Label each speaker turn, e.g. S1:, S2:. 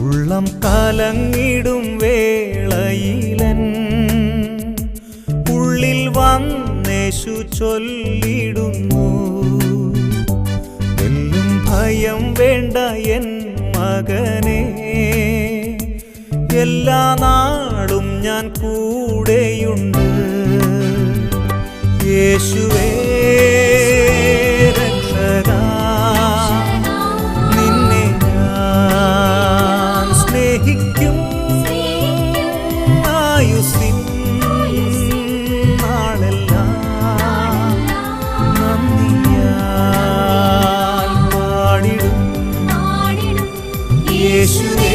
S1: ഉള്ളം കലങ്ങിടും വേളയിലൻ ഉള്ളിൽ വന്നേശു ചൊല്ലിടുന്നു, എല്ലും ഭയം വേണ്ട എൻ മകനേ, എല്ലാ നാളും ഞാൻ കൂടെയുണ്ട്. യേശുവേ രക്ഷകാ, നിന്നെ ഞാൻ സ്നേഹിക്കും. ആയുസ്സിൻ നാളെല്ലാം നന്ദിയാൽ പാടിടും. യേശുവേ